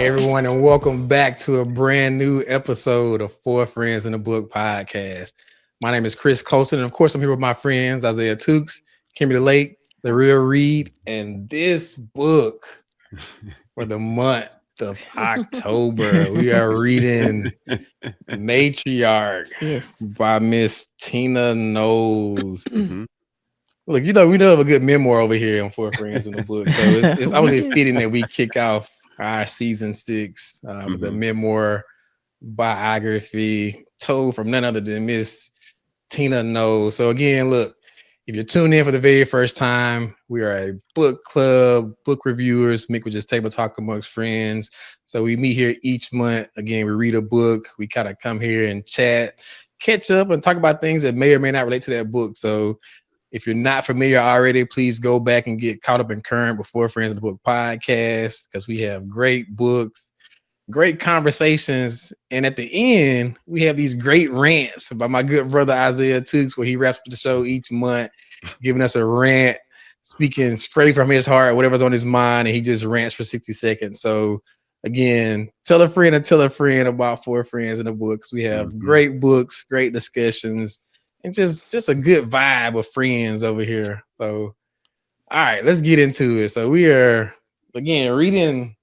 Hey everyone, and welcome back to a brand new episode of Four Friends in a Book podcast. My name is Chris Colson, and of course, I'm here with my friends Isaiah Tukes, Kimberly Lake, The Real Reed, and this book for the month of October, we are reading Matriarch by Miss Tina Knowles. Look, we know have a good memoir over here on Four Friends in the Book, so it's only fitting that we kick off our season 6 with a memoir biography told from none other than Miss Tina Knowles. So again, look, if you're tuned in for the very first time, we are a book club, book reviewers, make with just table talk amongst friends. So we meet here each month. Again, we read a book. We kind of come here and chat, catch up, and talk about things that may or may not relate to that book. So if you're not familiar already, please go back and get caught up in current before Friends in the Book podcast, because we have great books, great conversations, and at the end, we have these great rants by my good brother Isaiah Tukes, where he wraps up the show each month, giving us a rant, speaking straight from his heart, whatever's on his mind, and he just rants for 60 seconds. So again, tell a friend about Four Friends in the Books. We have great books, great discussions, and just a good vibe of friends over here. So, all right, let's get into it. So we are, again, reading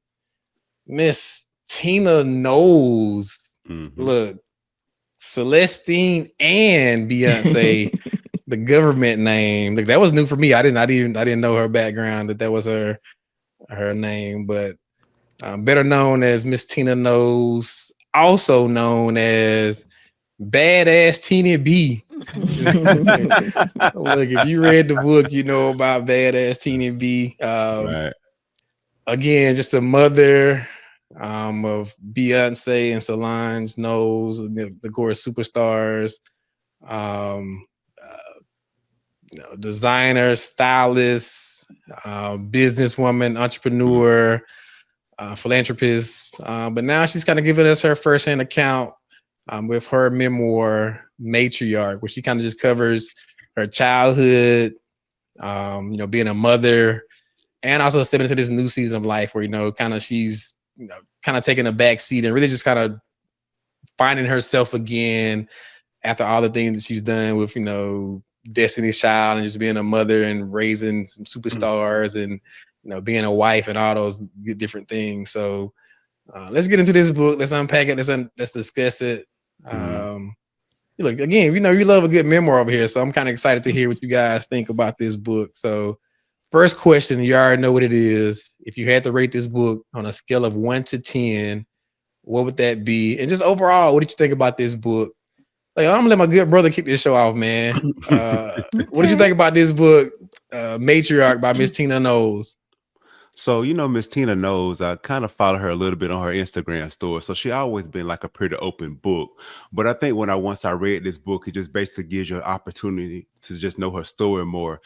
Miss Tina Knowles. Look, Celestine and Beyonce, the government name. Like, that was new for me. I didn't know her background, that was her name, but better known as Miss Tina Knowles, also known as Badass Tina B. Look, if you read the book, you know about Badass Tina B. Right. Again, just a mother of Beyonce and Solange Knowles, the course superstars, designer, stylist, businesswoman, entrepreneur, philanthropist. But now she's kind of giving us her firsthand account with her memoir, Matriarch, where she kind of just covers her childhood, being a mother, and also stepping into this new season of life where, she's, kind of taking a back seat and really just kind of finding herself again after all the things that she's done with, Destiny's Child and just being a mother and raising some superstars and, being a wife and all those different things. So let's get into this book. Let's unpack it. Let's discuss it. Look, again, you love a good memoir over here, so I'm kind of excited to hear what you guys think about this book. So first question, you already know what it is. If you had to rate this book on a scale of 1 to 10, what would that be? And just overall, what did you think about this book? Like, I'm gonna let my good brother kick this show off, man. What did you think about this book, Matriarch by Miss Tina Knowles? So, Miss Tina Knowles, I kind of follow her a little bit on her Instagram story. So she always been like a pretty open book. But I think once I read this book, it just basically gives you an opportunity to just know her story more.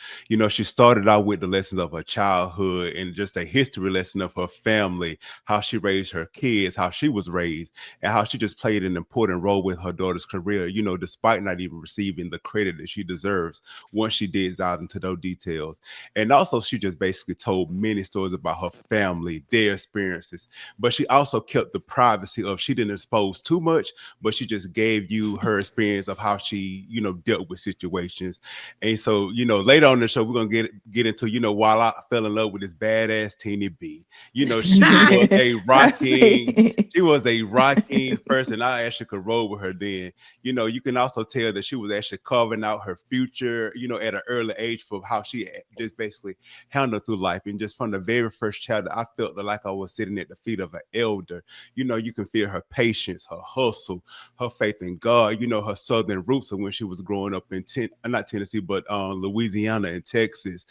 She started out with the lessons of her childhood and just a history lesson of her family, how she raised her kids, how she was raised, and how she just played an important role with her daughter's career, despite not even receiving the credit that she deserves once she digs out into those details. And also, she just basically told many stories about her family, their experiences, but she also kept the privacy of, she didn't expose too much, but she just gave you her experience of how she, dealt with situations. And so, later on in the show, we're gonna get into, while I fell in love with this badass Tina B. She was a rocking person. I actually could roll with her then. You can also tell that she was actually carving out her future, at an early age for how she just basically handled through life. And just from the very first chapter, I felt like I was sitting at the feet of an elder. You can feel her patience, her hustle, her faith in God, her southern roots of when she was growing up in not Tennessee, but Louisiana and Texas.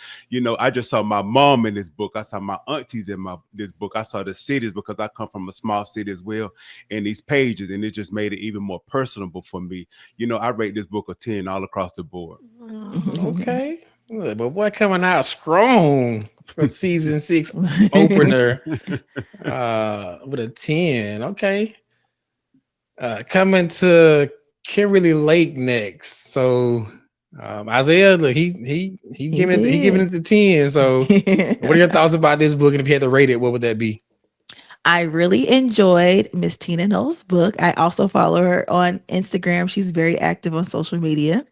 I just saw my mom in this book. I saw my aunties in this book. I saw the cities, because I come from a small city as well, in these pages, and it just made it even more personable for me. I rate this book a 10 all across the board. Okay. But boy, coming out strong for season 6 opener with a 10. Okay. Coming to Kimberly Lake next. So Isaiah, look, he giving it the 10. So what are your thoughts about this book? And if you had to rate it, what would that be? I really enjoyed Miss Tina Knowles' book. I also follow her on Instagram. She's very active on social media.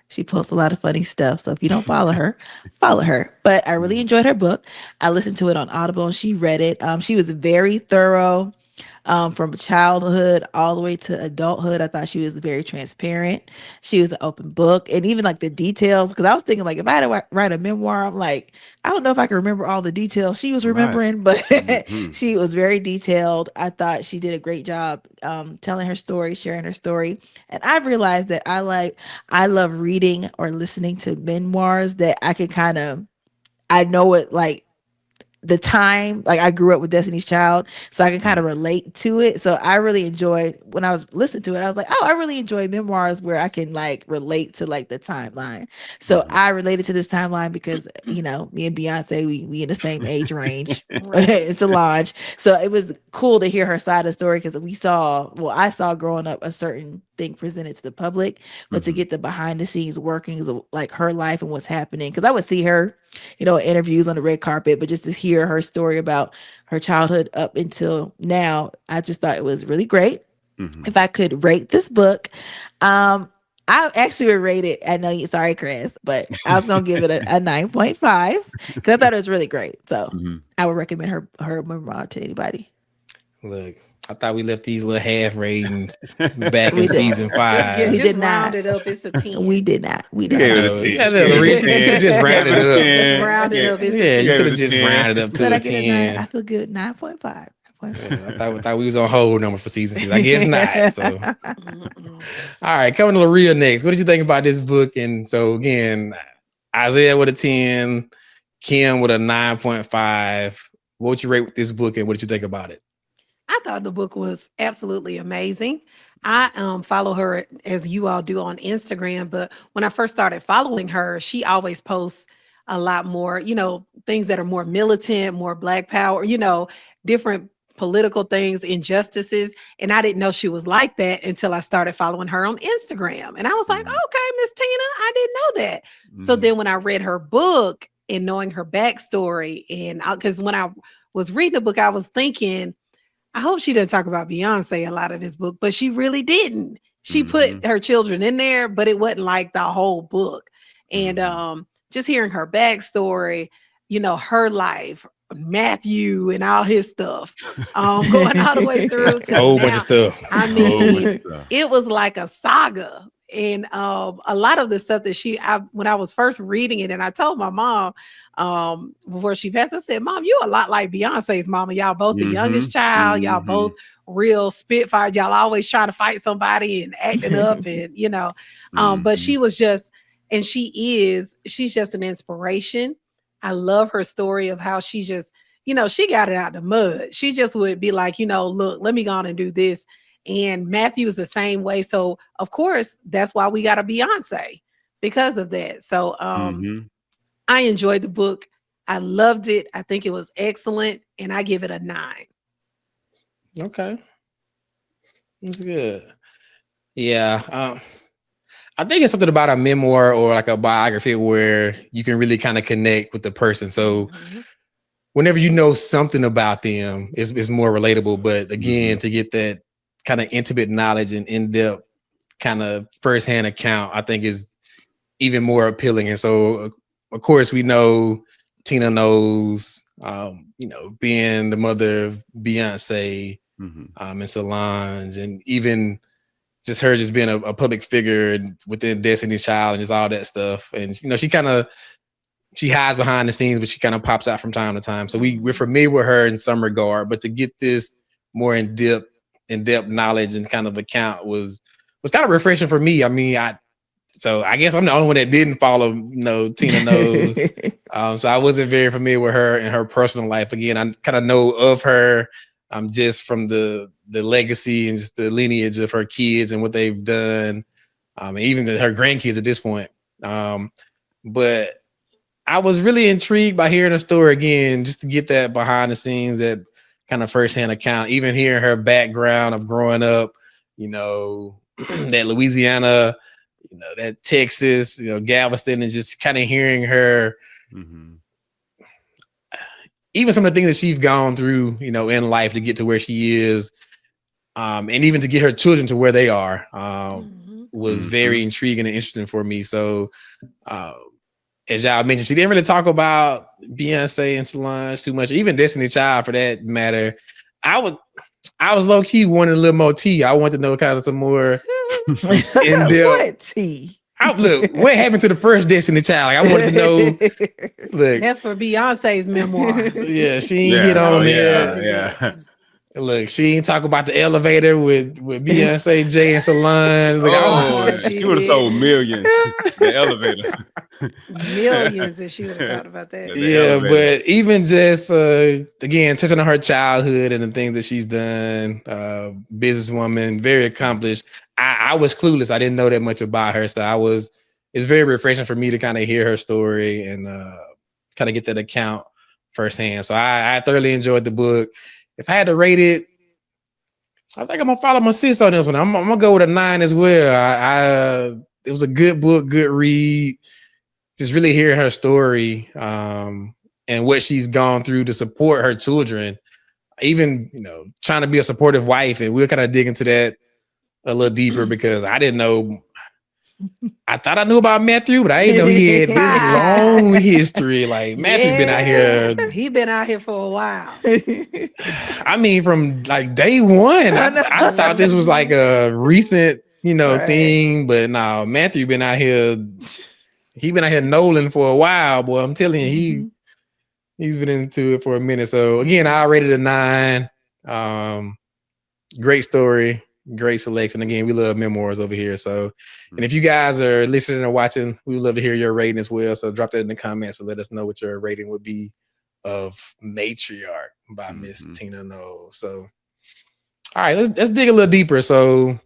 She posts a lot of funny stuff. So if you don't follow her, follow her. But I really Mhm. enjoyed her book. I listened to it on Audible and she read it. She was very thorough, from childhood all the way to adulthood. I thought she was very transparent. She was an open book, and even like the details. Because I was thinking, like, if I had to write a memoir, I'm like, I don't know if I can remember all the details she was Right. remembering, but Mhm. she was very detailed. I thought she did a great job, telling her story, sharing her story, and I've realized that I love reading or listening to memoirs that I can kind of I know it like the time, like I grew up with Destiny's Child, so I can kind Mhm. of relate to it. So I really enjoyed when I was listening to it. I was like, oh, I really enjoy memoirs where I can like relate to like the timeline. So Mhm. I related to this timeline because me and Beyonce, we in the same age range. Right. It's a launch. So it was cool to hear her side of the story because I saw growing up a certain thing presented to the public, but to Mhm. get the behind the scenes workings of like her life and what's happening. Because I would see her, interviews on the red carpet, but just to hear her story about her childhood up until now, I just thought it was really great. Mhm. If I could rate this book, um, I actually would rate it. I know you, sorry, Chris, but I was gonna give it a 9.5 because I thought it was really great. So Mhm. I would recommend her memoir to anybody. Look, I thought we left these little half ratings back We in did. season We five. did Just not. round it up. It's a We 10. did not. We You did I gave not. it a know. 10. Yeah, She gave the it a reason you could 10. just She gave round it it a up. Just 10. round it Yeah. up. It's a Yeah, She you gave could it have a 10. just 10. rounded up to Did a I get a 9? 10. I feel good. 9.5. Yeah, I thought we was on hold number for season six. I guess not. So, all 9.5. Mm-mm. right, coming to Laria next. What did you think about this book? And so again, Isaiah with a 10, Kim with a 9.5. What would you rate with this book, and what did you think about it? I thought the book was absolutely amazing. I follow her as you all do on Instagram, but when I first started following her, she always posts a lot more, things that are more militant, more black power, different political things, injustices. And I didn't know she was like that until I started following her on Instagram. And I was like, Mhm. okay, Miss Tina, I didn't know that. So Mhm. then when I read her book and knowing her backstory, and because when I was reading the book, I was thinking, I hope she didn't talk about Beyonce a lot of this book, but she really didn't. She Mhm. put her children in there, but it wasn't like the whole book. And Mhm. just hearing her backstory, her life, Matthew and all his stuff, going all the way through A to whole bunch of now. stuff. I Whole bunch mean, of stuff. it was like a saga. And a lot of the stuff that when I was first reading it, and I told my mom, before she passed, I said, Mom, you a lot like Beyonce's mama. Y'all both the youngest Mhm. child. Y'all both Mhm. real spitfire. Y'all always trying to fight somebody and acting up and but Mhm. she was just, and she's just an inspiration. I love her story of how she just, she got it out the mud. She just would be like, look, let me go on and do this. And Matthew is the same way. So of course, that's why we got a Beyonce because of that. So Mhm. I enjoyed the book. I loved it. I think it was excellent. And I give it a 9. Okay, that's good. Yeah, I think it's something about a memoir or like a biography where you can really kind of connect with the person. So Mhm. whenever you know something about them, it's more relatable. But again, Mhm. to get that kind of intimate knowledge and in-depth kind of firsthand account, I think is even more appealing. And so, of course, we know Tina Knowles, being the mother of Beyonce, Mhm. and Solange, and even just her just being a public figure within Destiny's Child and just all that stuff. And she hides behind the scenes, but she kind of pops out from time to time. So we're Mhm. familiar with her in some regard, but to get this more in-depth knowledge and kind of account was kind of refreshing for me. I mean, I guess I'm the only one that didn't follow, Tina Knowles. So I wasn't very familiar with her and her personal life. Again, I kind of know of her just from the legacy and just the lineage of her kids and what they've done, and even her grandkids at this point. But I was really intrigued by hearing her story again, just to get that behind the scenes, that kind of firsthand account, even hearing her background of growing up, that Louisiana, that Texas, Galveston, and just kind of hearing her Mhm. even some of the things that she's gone through, in life to get to where she is, and even to get her children to where they are, was very intriguing and interesting for me. So, as y'all mentioned, she didn't really talk about Beyonce and Solange too much, even Destiny Child for that matter. I was low key wanting a little more tea. I wanted to know kind of some more in depth. What tea? Look, what happened to the first Destiny Child? Like, I wanted to know. Look, that's for Beyonce's memoir. Yeah, she ain't hit on there. Yeah. Look, she ain't talk about the elevator with Beyonce, Jay, and Solange. Like, she would have sold millions. The elevator. Millions if she would have talked about that. Yeah, but even just again, touching on her childhood and the things that she's done, businesswoman, very accomplished. I was clueless. I didn't know that much about her. So it's very refreshing for me to kind of hear her story and kind of get that account firsthand. So I thoroughly enjoyed the book. If I had to rate it, I think I'm gonna follow my sis on this one. I'm gonna go with a 9 as well. It was a good book, good read. Just really hearing her story and what she's gone through to support her children. Even trying to be a supportive wife, and we'll kind of dig into that a little deeper because I didn't know. I thought I knew about Matthew, but I didn't know he had this long history. Like Matthew's been out here. He been out here for a while. I mean, from like day one, I thought this was like a recent, thing. But no, Matthew been out here. He been out here Nolan for a while, boy. I'm telling you, he's been into it for a minute. So again, I rated a 9. Great story. Great selection. Again, we love memoirs over here. So, and if you guys are listening or watching, we would love to hear your rating as well. So drop that in the comments and let us know what your rating would be of Matriarch by Miss Tina Knowles. So, all right, let's dig a little deeper. So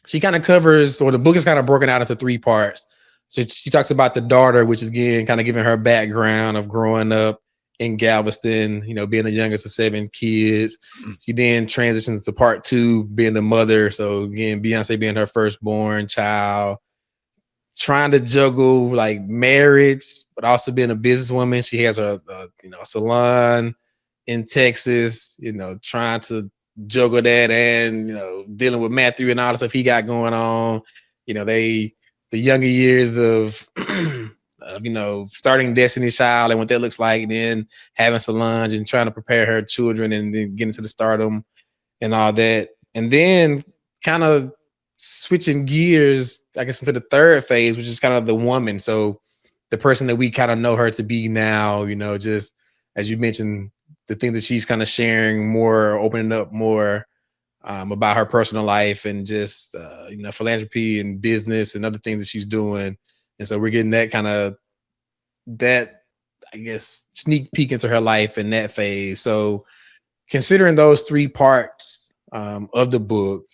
she kind of covers, or the book is kind of broken out into 3 parts. So she talks about the daughter, which is again kind of giving her background of growing up in Galveston, being the youngest of 7 kids. She then transitions to part 2, being the mother. So again, Beyonce being her firstborn child, trying to juggle like marriage, but also being a businesswoman. She has a salon in Texas, trying to juggle that and, dealing with Matthew and all the stuff he got going on. The younger years of, starting Destiny's Child and what that looks like, and then having Solange and trying to prepare her children and then getting to the stardom and all that. And then kind of switching gears, I guess, into the 3rd phase, which is kind of the woman. So the person that we kind of know her to be now, just as you mentioned, the thing that she's kind of sharing more, opening up more about her personal life and just, philanthropy and business and other things that she's doing. And so we're getting that I guess, sneak peek into her life in that phase. So considering those 3 parts of the book,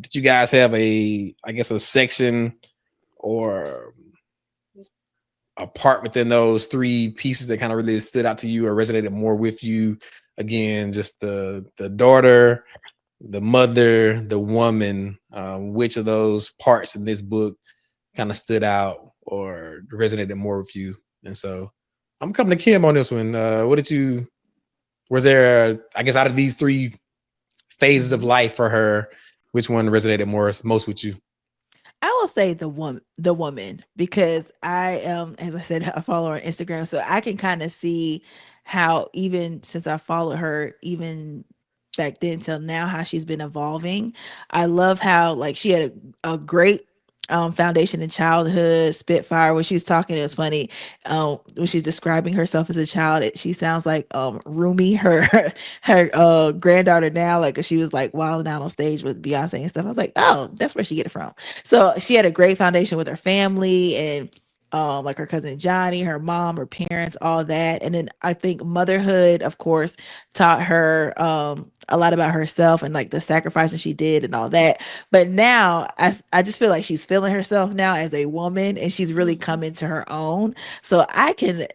did you guys have a section or a part within those 3 pieces that kind of really stood out to you or resonated more with you? Again, just the daughter, the mother, the woman, which of those parts in this book kind of stood out or resonated more with you? And so I'm coming to Kim on this one. Was there, I guess, out of these 3 phases of life for her, which one resonated most with you? I will say the woman, because I as I said, I follow her on Instagram, so I can kind of see how, even since I followed her, even back then till now, how she's been evolving. I love how like she had a great foundation in childhood. Spitfire, when she was talking, it was funny. When she's describing herself as a child, she sounds like Rumi, her granddaughter now. Like she was like wilding out on stage with Beyonce and stuff. I was like, oh, that's where she get it from. So she had a great foundation with her family and like her cousin Johnny, her mom, her parents, all that. And then I think motherhood, of course, taught her a lot about herself and like the sacrifices she did and all that. But now I just feel like she's feeling herself now as a woman, and she's really come into her own. So I can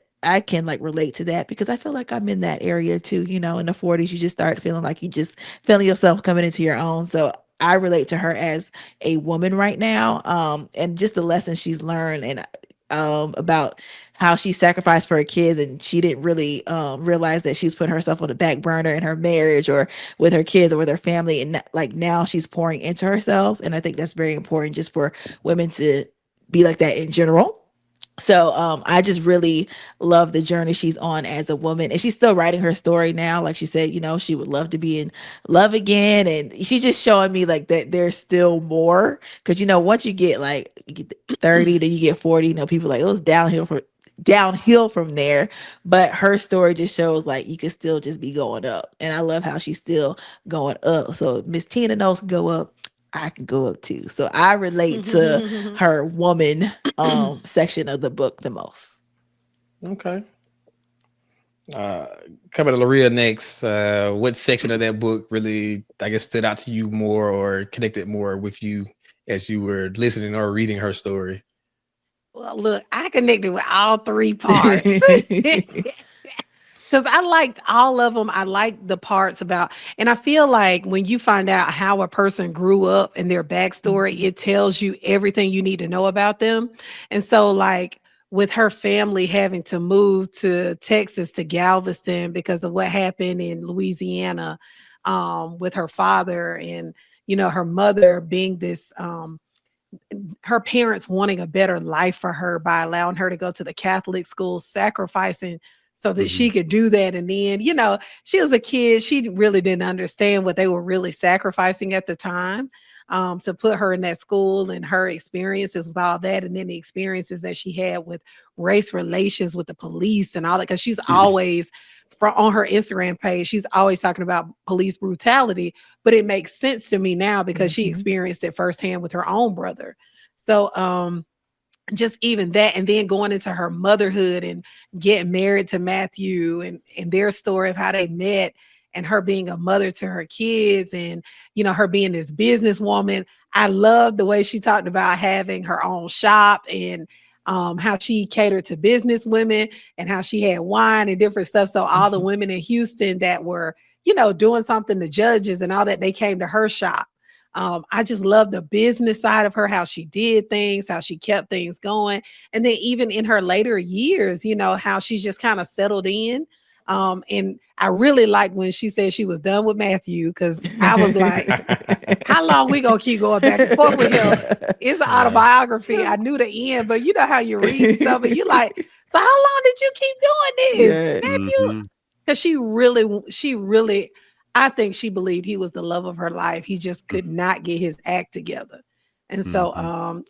like relate to that, because I feel like I'm in that area too. In the 40s, you just start feeling like you just feeling yourself coming into your own. So I relate to her as a woman right now, and just the lessons she's learned and about how she sacrificed for her kids, and she didn't really realize that she's putting herself on the back burner in her marriage or with her kids or with her family, and like now she's pouring into herself. And I think that's very important just for women to be like that in general. So I just really love the journey she's on as a woman, and she's still writing her story now. Like she said, she would love to be in love again, and she's just showing me like that there's still more. Because once you get 30, then you get 40, people like it was downhill from there. But her story just shows like you can still just be going up, and I love how she's still going up. So Miss Tina Knowles can go up, I can go up too. So I relate to her woman section of the book the most. Okay. Coming to Laria next. What section of that book really, I guess, stood out to you more or connected more with you as you were listening or reading her story? Well, look, I connected with all three parts. Because I liked all of them. I liked the parts about, and I feel like when you find out how a person grew up and their backstory, it tells you everything you need to know about them. And so, like, with her family having to move to Texas, to Galveston, because of what happened in Louisiana, with her father, and, her mother being this, her parents wanting a better life for her by allowing her to go to the Catholic school, sacrificing so that she could do that. And then, she was a kid. She really didn't understand what they were really sacrificing at the time, to put her in that school, and her experiences with all that. And then the experiences that she had with race relations with the police and all that. Because she's always, on her Instagram page, she's always talking about police brutality, but it makes sense to me now because she experienced it firsthand with her own brother. So, just even that, and then going into her motherhood and getting married to Matthew, and their story of how they met, and her being a mother to her kids, and her being this businesswoman. I love the way she talked about having her own shop, and how she catered to business women, and how she had wine and different stuff. So all the women in Houston that were, doing something, the judges and all that, they came to her shop. I just love the business side of her, how she did things, how she kept things going. And then even in her later years, how she just kind of settled in. And I really liked when she said she was done with Matthew, because I was like, how long we gonna keep going back and forth with him? It's an autobiography. I knew the end, but you know how you read stuff and you like, so how long did you keep doing this, Matthew? Because she really, I think she believed he was the love of her life. He just could not get his act together. And so,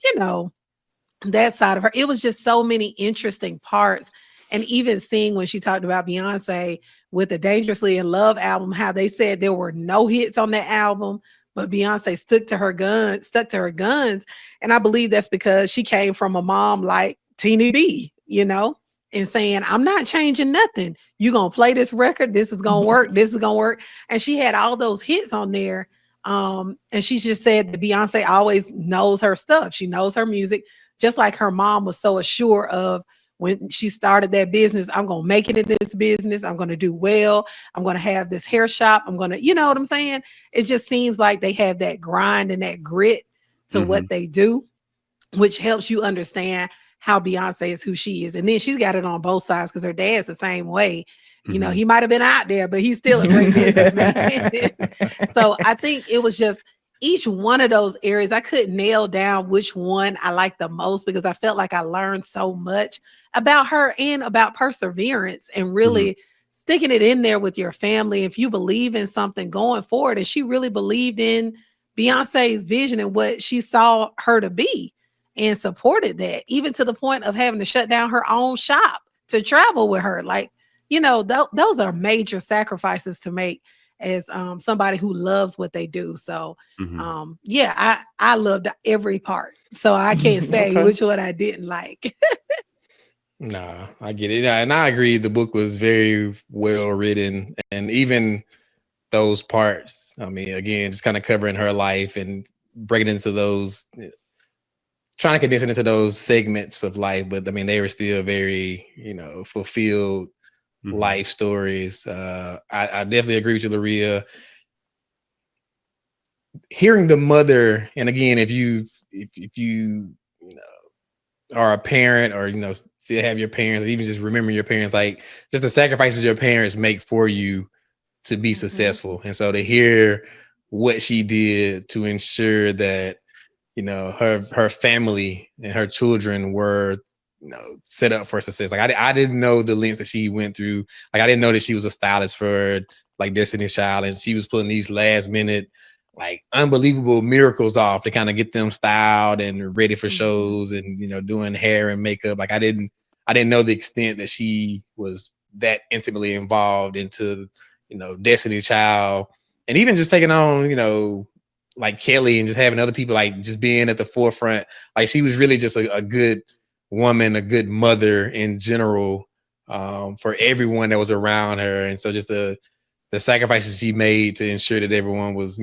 that side of her, it was just so many interesting parts. And even seeing when she talked about Beyonce with the Dangerously in Love album, how they said there were no hits on that album, but Beyonce stuck to her guns. And I believe that's because she came from a mom like Tina B, and saying, I'm not changing nothing. You're going to play this record. This is going to work. This is going to work. And she had all those hits on there. And she just said that Beyonce always knows her stuff. She knows her music, just like her mom was so assured of when she started that business. I'm going to make it in this business. I'm going to do well. I'm going to have this hair shop. I'm going to, you know what I'm saying? It just seems like they have that grind and that grit to what they do, which helps you understand how Beyonce is who she is. And then she's got it on both sides, because her dad's the same way. He might have been out there, but he's still a great businessman. So I think it was just each one of those areas. I couldn't nail down which one I liked the most, because I felt like I learned so much about her and about perseverance and really sticking it in there with your family. If you believe in something, going forward. And she really believed in Beyonce's vision and what she saw her to be, and supported that, even to the point of having to shut down her own shop to travel with her. Like, those are major sacrifices to make as somebody who loves what they do. So I loved every part. So I can't say which one I didn't like. Nah, I get it. And I agree. The book was very well written. And even those parts, I mean, again, just kind of covering her life and breaking into those, trying to condense it into those segments of life. But I mean, they were still very, fulfilled life stories. I definitely agree with you, Laria. Hearing the mother, and again, if you are a parent, or still have your parents, or even just remember your parents, like just the sacrifices your parents make for you to be successful. And so to hear what she did to ensure that her family and her children were set up for success. Like I didn't know the lengths that she went through. Like I didn't know that she was a stylist for like Destiny's Child, and she was pulling these last minute like unbelievable miracles off to kind of get them styled and ready for shows, and doing hair and makeup. Like I didn't know the extent that she was that intimately involved into Destiny's Child, and even just taking on like Kelly, and just having other people like just being at the forefront. Like she was really just a good woman, a good mother in general, for everyone that was around her. And so just the sacrifices she made to ensure that everyone was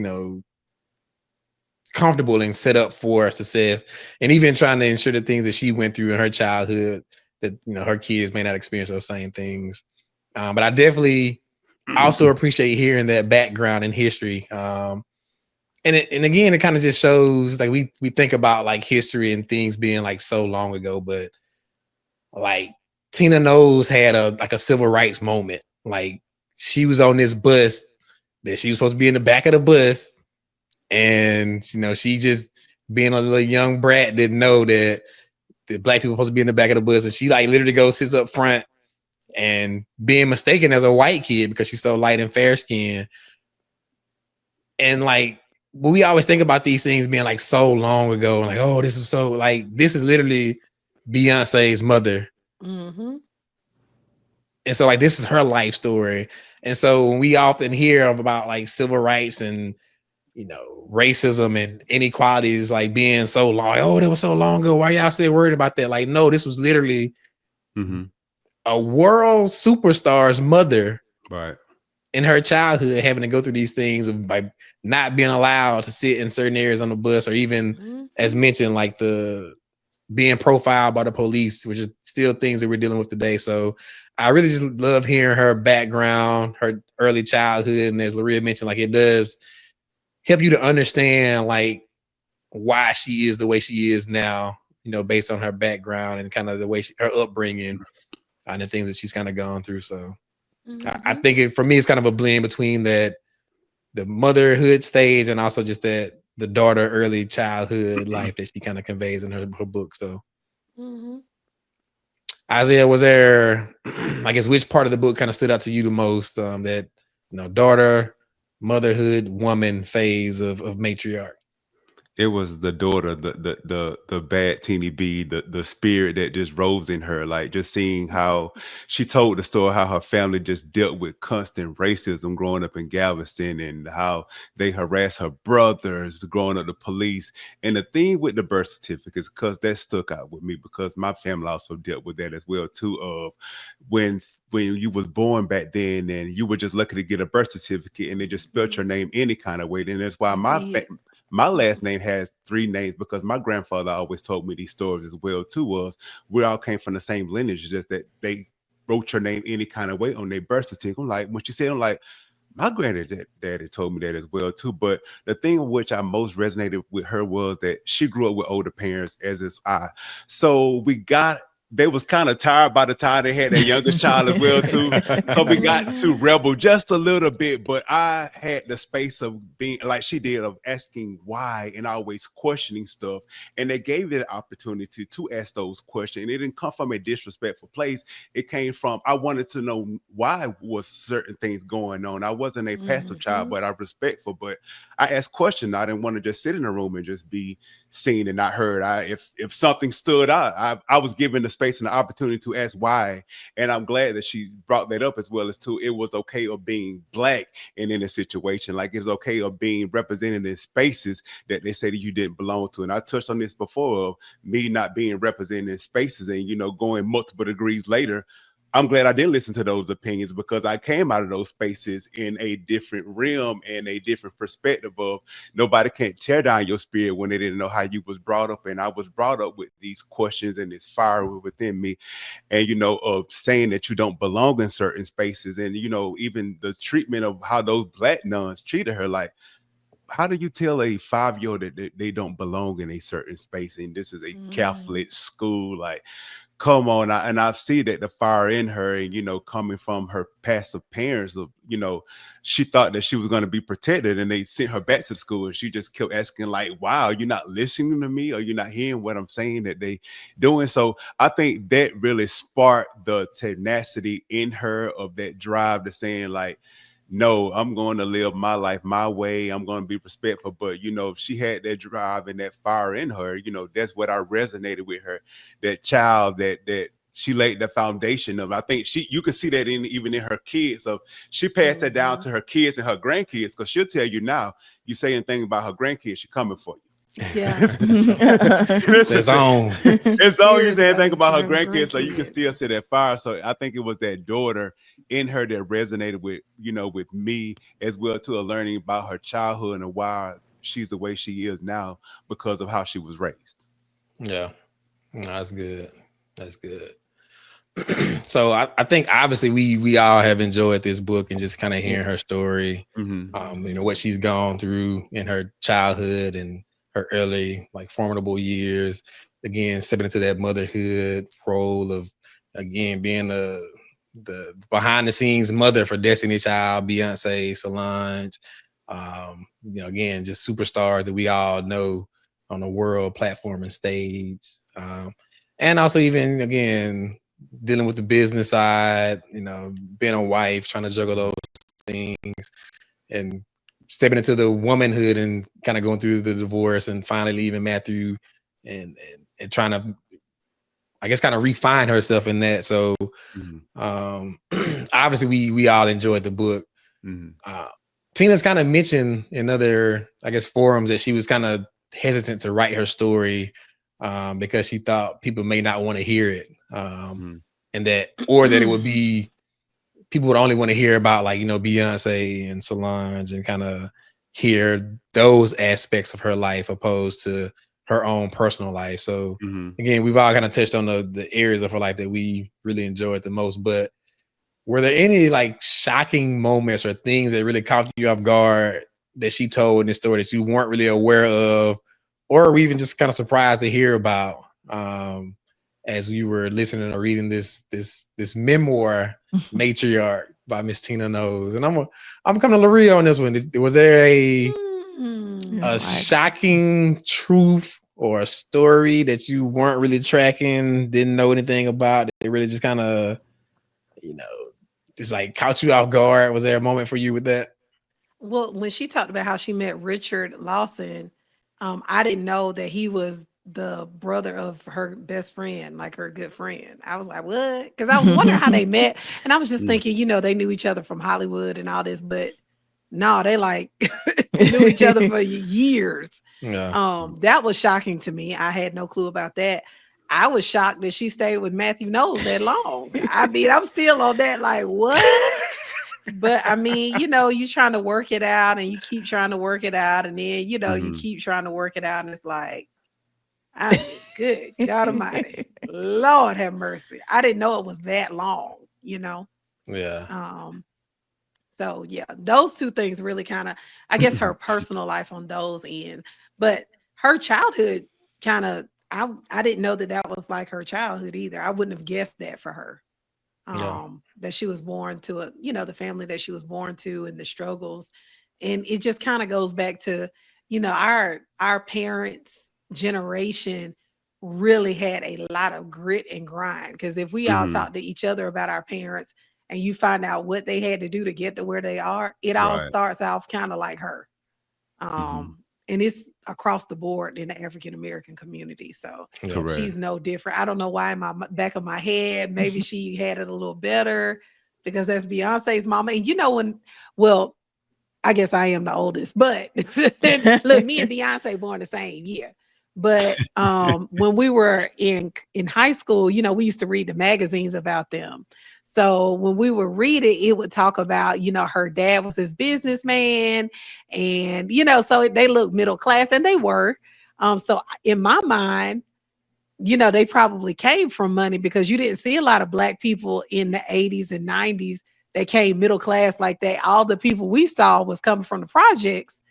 comfortable and set up for success, and even trying to ensure the things that she went through in her childhood that her kids may not experience those same things. But I definitely also appreciate hearing that background and history. And again, it kind of just shows like we think about like history and things being like so long ago, but like Tina Knowles had a civil rights moment. Like she was on this bus that she was supposed to be in the back of the bus, and she just being a little young brat didn't know that the black people were supposed to be in the back of the bus, and she like literally goes sits up front and being mistaken as a white kid because she's so light and fair skinned. And like we always think about these things being like so long ago, like, oh, this is so like this is literally Beyonce's mother. And so like this is her life story. And so when we often hear about like civil rights and racism and inequalities like being so long, oh, that was so long ago, why y'all still worried about that? Like, no, this was literally a world superstar's mother, right, in her childhood, having to go through these things of like not being allowed to sit in certain areas on the bus, or even as mentioned, like the being profiled by the police, which are still things that we're dealing with today. So I really just love hearing her background, her early childhood. And as Laria mentioned, like it does help you to understand like why she is the way she is now, based on her background and kind of the way her upbringing and the things that she's kind of gone through. So I think for me, it's kind of a blend between the motherhood stage and also just that the daughter early childhood life that she kind of conveys in her book. So Isaiah, was there, I guess, which part of the book kind of stood out to you the most? That daughter, motherhood, woman phase of Matriarch. It was the daughter, the bad teeny B, the spirit that just rose in her. Like just seeing how she told the story, how her family just dealt with constant racism growing up in Galveston, and how they harassed her brothers growing up the police. And the thing with the birth certificates, because that stuck out with me, because my family also dealt with that as well too. Of when you was born back then, and you were just lucky to get a birth certificate, and they just spelled your name any kind of way. And that's why my last name has 3 names, because my grandfather always told me these stories as well too. Was we all came from the same lineage, just that they wrote your name any kind of way on their birth certificate. I'm like, when she said, I'm like, my granddaddy told me that as well too. But the thing which I most resonated with her was that she grew up with older parents, as is I. So they was kind of tired by the time they had their youngest child as well too. So we got to rebel just a little bit, but I had the space of being like she did, of asking why and always questioning stuff. And they gave me the opportunity to ask those questions. And it didn't come from a disrespectful place. It came from, I wanted to know why was certain things going on. I wasn't a passive child, but I'm respectful. But I asked questions. I didn't want to just sit in a room and just be seen and not heard. If something stood out, I was given the space and the opportunity to ask why. And I'm glad that she brought that up as well as too. It was okay of being Black and in a situation. Like it's okay of being represented in spaces that they say that you didn't belong to. And I touched on this before, of me not being represented in spaces and going multiple degrees later. I'm glad I didn't listen to those opinions, because I came out of those spaces in a different realm and a different perspective of nobody can tear down your spirit when they didn't know how you was brought up. And I was brought up with these questions and this fire within me, and of saying that you don't belong in certain spaces. And even the treatment of how those Black nuns treated her, like, how do you tell a 5-year-old that they don't belong in a certain space? And this is a Catholic school, like, come on. And I see that the fire in her, and, coming from her passive parents of, she thought that she was going to be protected, and they sent her back to school, and she just kept asking, like, wow, you're not listening to me, or you're not hearing what I'm saying that they doing. So I think that really sparked the tenacity in her of that drive to saying, like, no, I'm going to live my life my way. I'm going to be respectful. But, if she had that drive and that fire in her, that's what I resonated with her, that child that she laid the foundation of. I think you can see that even in her kids. So she passed that down to her kids and her grandkids, because she'll tell you now, you say anything about her grandkids, she's coming for you. Yeah. It's on. It's on. You say anything about her grandkids, so you can still see that fire. So I think it was that daughter in her that resonated with, with me as well, too, learning about her childhood and why she's the way she is now because of how she was raised. Yeah. No, that's good. That's good. So I think obviously we all have enjoyed this book and just kind of hearing her story, what she's gone through in her childhood and her early, like, formidable years. Again, stepping into that motherhood role of, again, being the behind the scenes mother for Destiny Child, Beyonce, Solange, again, just superstars that we all know on the world platform and stage. And also even, again, dealing with the business side, being a wife, trying to juggle those things, and stepping into the womanhood and kind of going through the divorce and finally leaving Matthew and trying to, I guess, kind of refine herself in that. So obviously we all enjoyed the book. Tina's kind of mentioned in other, I guess, forums that she was kind of hesitant to write her story because she thought people may not want to hear it. And that it would be, people would only want to hear about, like, Beyonce and Solange and kind of hear those aspects of her life opposed to her own personal life. So again, we've all kind of touched on the areas of her life that we really enjoyed the most. But were there any, like, shocking moments or things that really caught you off guard that she told in this story that you weren't really aware of, or were even just kind of surprised to hear about as you were listening or reading this memoir, Matriarch, by Miss Tina Knowles? And I'm coming to Laria on this one. Was there a shocking truth or a story that you weren't really tracking, didn't know anything about? It really just kind of, just like caught you off guard. Was there a moment for you with that? Well, when she talked about how she met Richard Lawson, I didn't know that he was the brother of her best friend, like her good friend. I was like, what? Because I was wondering how they met. And I was just thinking, they knew each other from Hollywood and all this, but no, they like knew each other for years. Yeah. That was shocking to me. I had no clue about that. I was shocked that she stayed with Matthew Knowles that long. I mean, I'm still on that, like, what? But I mean, you trying to work it out and you keep trying to work it out. And then, you keep trying to work it out. And it's like, I mean, good God Almighty, Lord have mercy. I didn't know it was that long, Yeah. So yeah, those two things really kind of, I guess, her personal life on those ends, but her childhood kind of, I didn't know that was like her childhood either. I wouldn't have guessed that for her. That she was born to the family that she was born to and the struggles. And it just kind of goes back to, our parents' generation really had a lot of grit and grind. Because if we all talk to each other about our parents and you find out what they had to do to get to where they are, it all starts off kind of like her. And it's across the board in the African American community. So she's no different. I don't know why in my back of my head, maybe she had it a little better because that's Beyonce's mama. And I guess I am the oldest, but look, me and Beyonce born the same year. But when we were in high school, we used to read the magazines about them. So when we would read it, it would talk about, her dad was his businessman and, so they looked middle class and they were. So in my mind, they probably came from money because you didn't see a lot of Black people in the 80s and 90s that came middle class like that. All the people we saw was coming from the projects.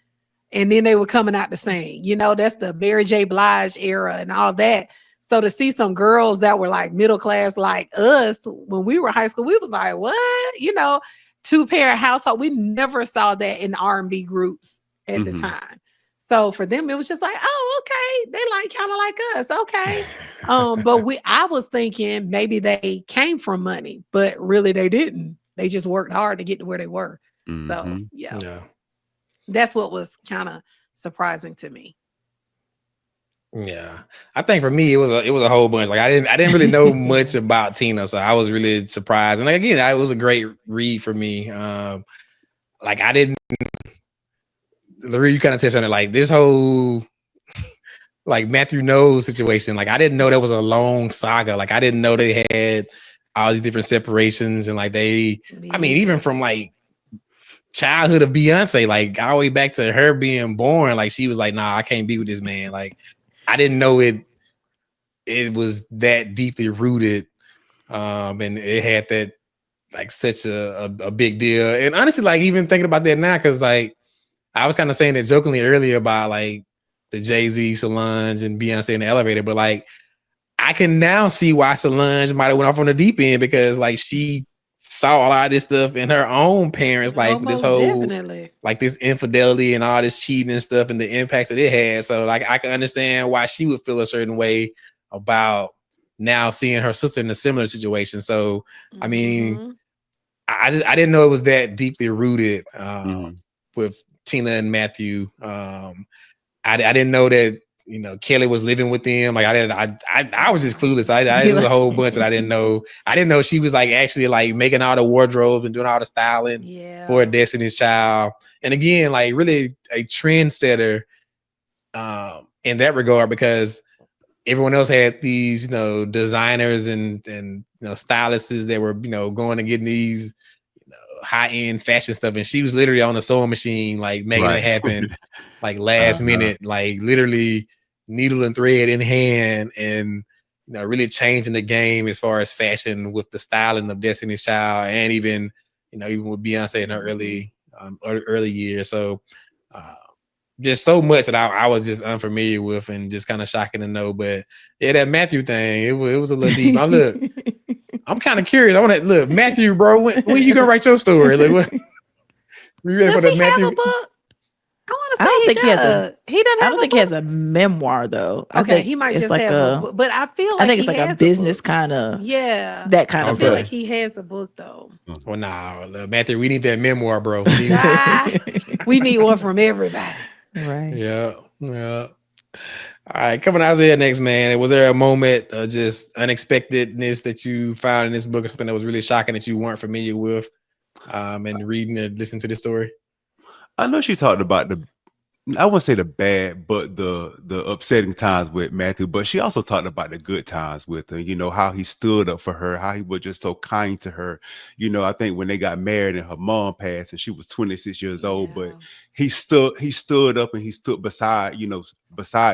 and then they were coming out to sing. You know, that's the Mary J. Blige era and all that. So to see some girls that were like middle class like us when we were high school, we was like, what? You know, two-parent household. We never saw that in R&B groups at the time. So for them, it was just like, oh, okay, they like kind of like us, okay. But I was thinking maybe they came from money, but really they didn't. They just worked hard to get to where they were. So yeah, that's what was kind of surprising to me. Yeah, I think for me it was a whole bunch. Like I didn't really know much about Tina, so I was really surprised. And again, it was a great read for me. Like I didn't. Larry, you kind of touched on it. Like this whole like Matthew Knowles situation. Like I didn't know that was a long saga. Like I didn't know they had all these different separations and like I mean, even from like childhood of Beyonce, like all the way back to her being born, like she was like, nah, I can't be with this man. Like I didn't know it was that deeply rooted. And it had that like such a big deal. And honestly, like even thinking about that now, because like I was kind of saying it jokingly earlier about like the Jay-Z, Solange, and Beyonce in the elevator, but like I can now see why Solange might have went off on the deep end because like she saw a lot of this stuff in her own parents' life with this whole like this infidelity and all this cheating and stuff and the impacts that it had. So like I can understand why she would feel a certain way about now seeing her sister in a similar situation. So I mean, I didn't know it was that deeply rooted with Tina and Matthew. I didn't know that, you know, Kelly was living with them. Like I was just clueless. It was a whole bunch that I didn't know. I didn't know she was like actually like making all the wardrobes and doing all the styling for Destiny's Child. And again, like really a trendsetter in that regard, because everyone else had these, you know, designers and you know, stylists that were, you know, going and getting these, you know, high-end fashion stuff. And she was literally on a sewing machine, like making it happen. Like last minute, like literally needle and thread in hand, and you know, really changing the game as far as fashion with the styling of Destiny's Child, and even, you know, even with Beyonce in her early years. So just so much that I was just unfamiliar with and just kind of shocking to know. But yeah, that Matthew thing, it was a little deep. I'm kind of curious. I want to look, Matthew, bro. When you gonna write your story? Like, what? You ready for Does the he Matthew? have a book? I want to say I don't think he does. He doesn't have I don't think he has a memoir though. I Okay, think he might it's just like have a book, but I feel like I think it's like a business kind of that kind I of feel book. like he has a book though. Well, nah, Matthew, we need that memoir, bro. We need one from everybody. Right. Yeah. All right, coming to Isaiah next, man. Was there a moment of just unexpectedness that you found in this book, or something that was really shocking that you weren't familiar with, and reading and listening to the story? I know she talked about I wouldn't say the bad, but the upsetting times with Matthew, but she also talked about the good times with her, you know, how he stood up for her, how he was just so kind to her. You know, I think when they got married and her mom passed and she was 26 years old, but he stood up and he stood beside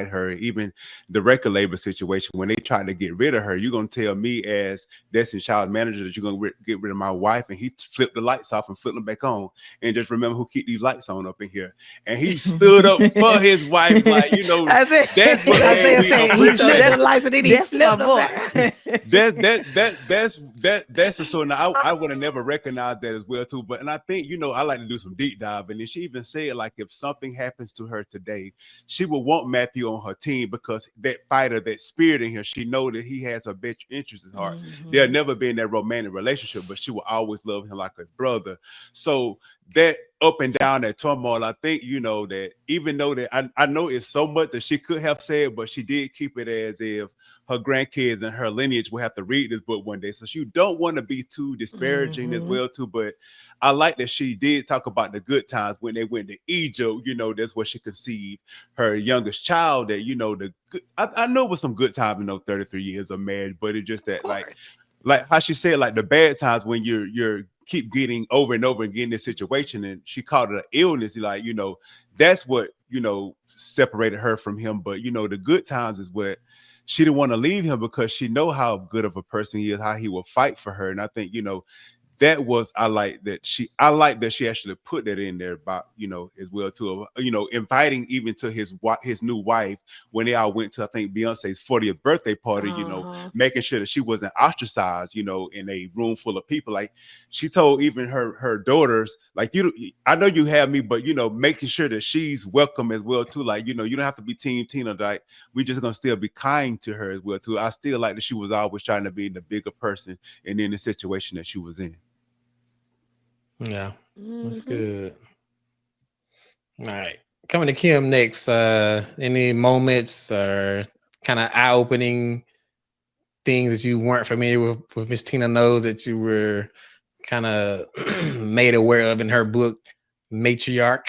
her. Even the record label situation, when they tried to get rid of her, you're gonna tell me as Destiny's Child manager that you're gonna get rid of my wife, and he flipped the lights off and flipped them back on, and just remember who keep these lights on up in here. And he stood up for his wife, like, you know, that's what that's a sort of, I would have never recognized that as well too. But and I think, you know, I like to do some deep dive, and then she even said like if something happens to her today, she will want Matthew on her team because that fighter, that spirit in here, she know that he has a best interest in her. They'll never be in that romantic relationship, but she will always love him like a brother. So that up and down, that turmoil, I think, you know, that even though that I know it's so much that she could have said, but she did keep it as if her grandkids and her lineage will have to read this book one day. So you don't want to be too disparaging as well too, but I like that she did talk about the good times when they went to Egypt. You know, that's where she conceived her youngest child. That, you know, I know it was some good time in those 33 years of marriage, but it's just that like how she said, like the bad times when you're keep getting over and over again this situation, and she called it an illness. Like, you know, that's what, you know, separated her from him. But, you know, the good times is what she didn't want to leave him because she know how good of a person he is, how he will fight for her. And I think, you know, that was I like that she actually put that in there about, as well too, inviting even to his new wife when they all went to, I think, Beyonce's 40th birthday party, making sure that she wasn't ostracized, in a room full of people. Like, she told even her daughters, like, I know you have me, but making sure that she's welcome as well too. Like, you don't have to be Team Tina. Like, we're just gonna still be kind to her as well too. I still like that she was always trying to be the bigger person and in the situation that she was in. Yeah, that's good. All right, coming to Kim next. Any moments or kind of eye-opening things that you weren't familiar with Miss Tina Knowles that you were kind of made aware of in her book, Matriarch?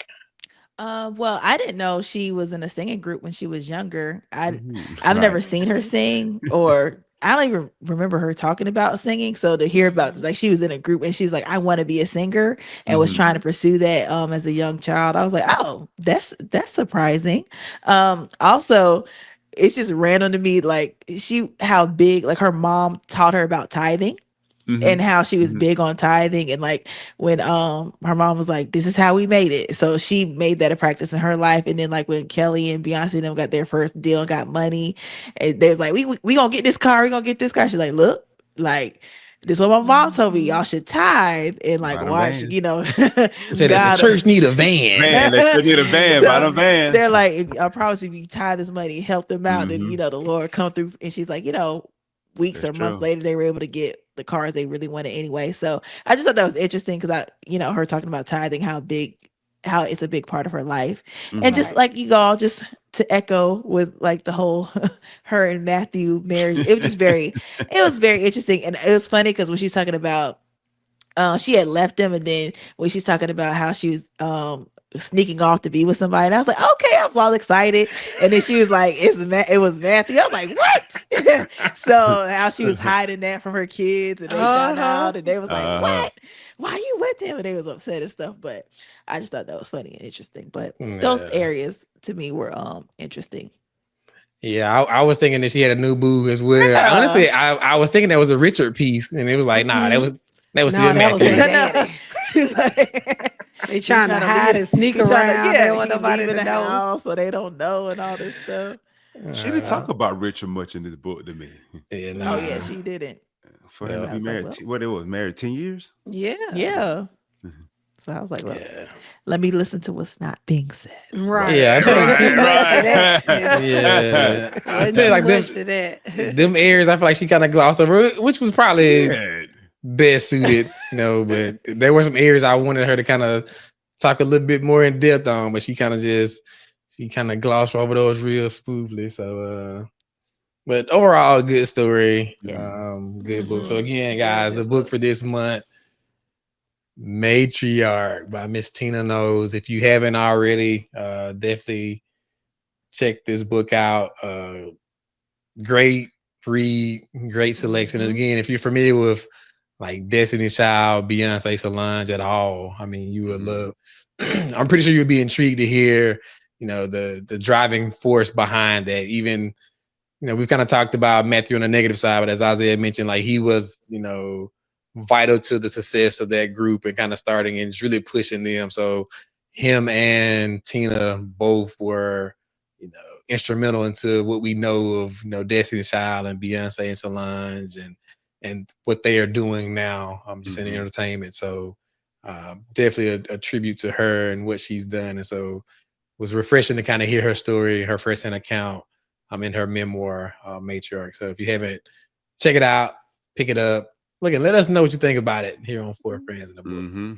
Well, I didn't know she was in a singing group when she was younger. I've Right. never seen her sing, or I don't even remember her talking about singing. So to hear about, like, she was in a group and she was like, I want to be a singer, and was trying to pursue that as a young child. I was like, oh, that's surprising. Also, it's just random to me, like, how big, like, her mom taught her about tithing. And how she was big on tithing, and like when her mom was like, this is how we made it, so she made that a practice in her life. And then, like, when Kelly and Beyonce and them got their first deal and got money, and there's like, we gonna get this car, she's like, look, like, this is what my mom told me, y'all should tithe and like watch, Say that the church need a van. Man, they should need a van. Buy them vans. They're like, I promise if you tithe this money, help them out, and the Lord come through. And she's like, weeks or months later, they were able to get the cars they really wanted anyway. So I just thought that was interesting, because her talking about tithing, how it's a big part of her life. And just like you all, just to echo with like the whole her and Matthew marriage, it was very interesting. And it was funny because when she's talking about she had left him, and then when she's talking about how she was sneaking off to be with somebody, and I was like, okay, I was all excited. And then she was like, it was Matthew. I was like, what? So how she was hiding that from her kids, and they found out, and they was like, what? Why are you with him? And they was upset and stuff. But I just thought that was funny and interesting. But those areas to me were interesting. Yeah, I was thinking that she had a new boo as well. Yeah. Honestly, I was thinking that was a Richard piece, and it was like, nah, that was still Matthew. She's like, they trying to hide and sneak around. They don't want nobody to know, so they don't know, and all this stuff. She didn't talk about Richard much in this book to me. Yeah, Oh yeah, she didn't. For him to be married, what it was, married 10 years? Yeah. So I was like, well, let me listen to what's not being said. Right. Yeah. Right. Yeah. I tell you, like, them areas, I feel like she kind of glossed over, which was probably best suited, but there were some areas I wanted her to kind of talk a little bit more in depth on, but she kind of glossed over those real smoothly. So, but overall, good story. Good book. So again, guys, the book for this month, Matriarch by Miss Tina Knowles. If you haven't already, definitely check this book out. Great read, great selection. And again, if you're familiar with like Destiny's Child, Beyonce, Solange at all, I mean, you would love. I'm pretty sure you'd be intrigued to hear, the driving force behind that. Even, we've kind of talked about Matthew on the negative side, but as Isaiah mentioned, like, he was, vital to the success of that group and kind of starting and just really pushing them. So him and Tina both were, instrumental into what we know of, Destiny's Child and Beyonce and Solange and what they are doing now, just in entertainment. So definitely a tribute to her and what she's done. And so it was refreshing to kind of hear her story, her firsthand account in her memoir, Matriarch. So if you haven't, check it out, pick it up. Look, and let us know what you think about it here on Four Friends in the Book.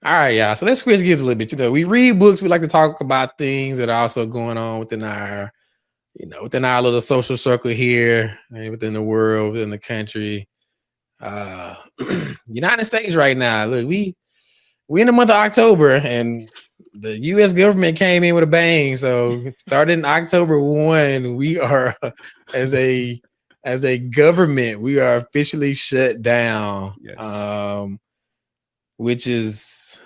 All right, y'all. So let's switch gears a little bit. We read books. We like to talk about things that are also going on within our, within our little social circle here, and within the world, within the country. United States right now. Look, we in the month of October, and the U.S. government came in with a bang. So starting October 1, we are as a government, we are officially shut down. Yes. Which is,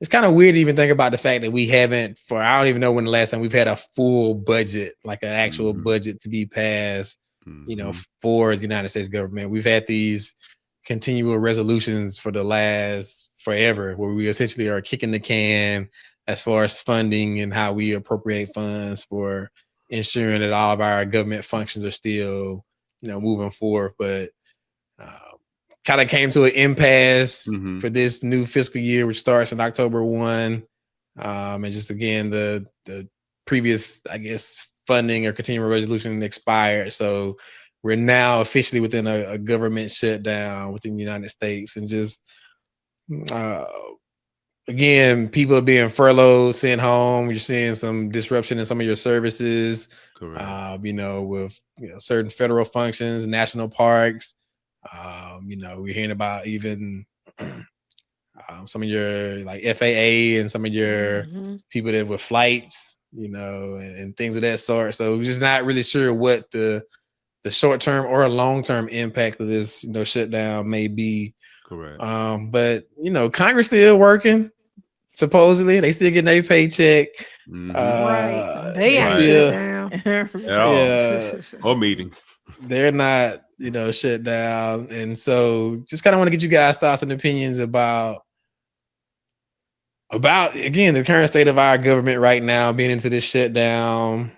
it's kind of weird to even think about the fact that we haven't, I don't even know when the last time we've had a full budget, like an actual budget to be passed Mm-hmm. for the United States government. We've had these continual resolutions for the last forever, where we essentially are kicking the can as far as funding and how we appropriate funds for ensuring that all of our government functions are still, moving forth. But uh, kind of came to an impasse for this new fiscal year, which starts in October 1. And just again, the previous, I guess, funding or continuing resolution expired. So we're now officially within a government shutdown within the United States. And just uh, again, people are being furloughed, sent home. You're seeing some disruption in some of your services. Correct. With certain federal functions, national parks. We're hearing about even some of your like FAA and some of your people that with flights, and things of that sort. So we're just not really sure what the short term or long term impact of this, shutdown may be. Correct. But Congress still working. Supposedly, they still getting their paycheck. Right. They ain't still, shut down. At all. Or meeting. They're not, shut down. And so just kind of want to get you guys' thoughts and opinions about again the current state of our government right now, being into this shutdown.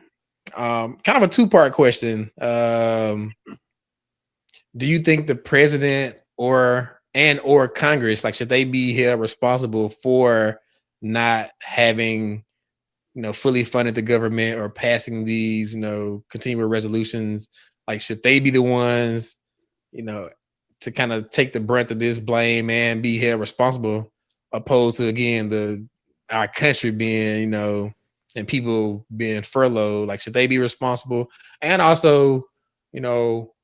Kind of a two-part question. Do you think the president or Congress, like, should they be held responsible for not having fully funded the government or passing these continual resolutions? Like, should they be the ones to kind of take the brunt of this blame and be held responsible, opposed to again our country being and people being furloughed? Like, should they be responsible? And also,